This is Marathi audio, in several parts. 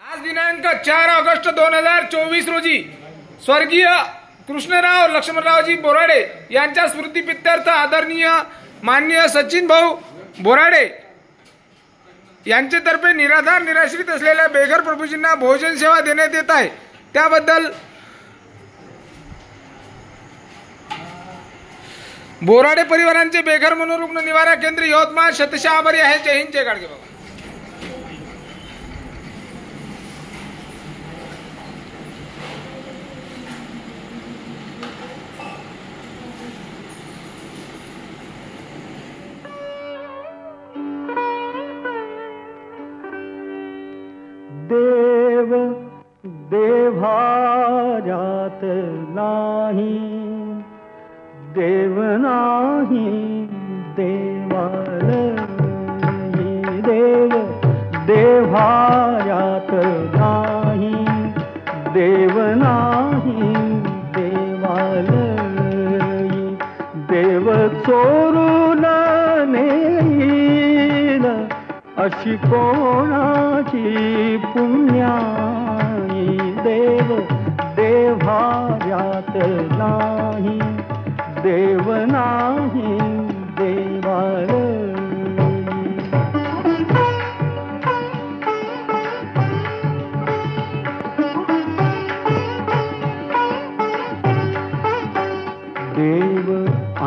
आज दिनांक 4 ऑगस्ट 2024 रोजी स्वर्गीय कृष्णराव लक्ष्मणरावजी बोराडे यांच्या स्मृतिप्रीत्यर्थ आदरणीय माननीय सचिन भाऊ बोराडे यांच्यातर्फे निराधार निराश्रित असलेल्या बेघर प्रभूजींना भोजन सेवा देण्यात येत आहे। त्याबद्दल बोराडे परिवारांचे बेघर मनोरुग्ण निवारा केंद्र यवतमाळ शतशः आभारी आहे। जय हिंद, जय गाडगे बाबा। देव देव्हाऱ्यात नाही, देव नाही देवालयी। देव देव्हाऱ्यात नाही, देव नाही देवालयी। देव चोरून नेईल अशी कोणाची पुण्याई। देव देव्हाऱ्यात नाही, देव नाही देवालयी। देव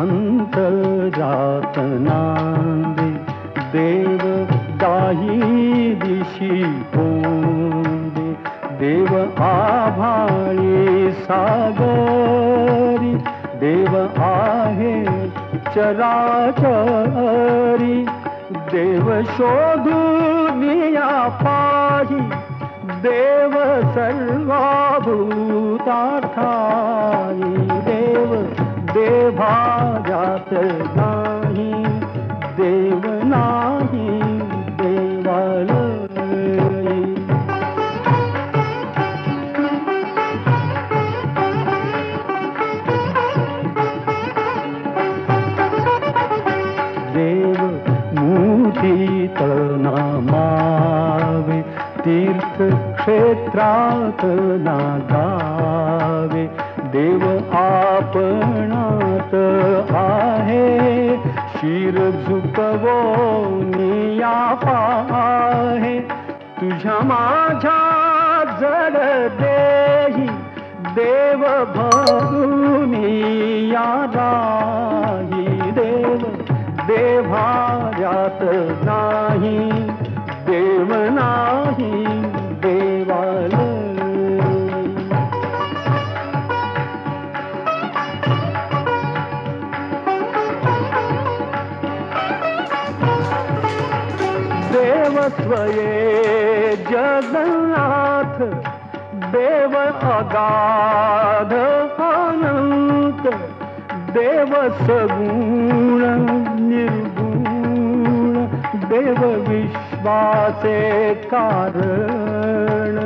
अंतरात नांदे, देव दाही दिशी पोंदे। देव आभाळी सागरी, देव आहे चराचरी। देव शोधुनिया पाही, देव सर्वभूतार्थाई। देव देव्हाऱ्यात नाही, देव नाही देवालयी। देव मुठीत नामावे, तीर्थक्षेत्रात नागावे। देव आपणात आहे, शिर झुकवोनिया पाहे। तुझ्या माझ्या जड देही, देव भरुनिया राही। देव देव्हाऱ्यात नाही, देव नाही देवालयी। देव स्वये जगन्नाथ, देव अगाध अनंत। देव सगुण निर्गुण, देव विश्वाचे कारण।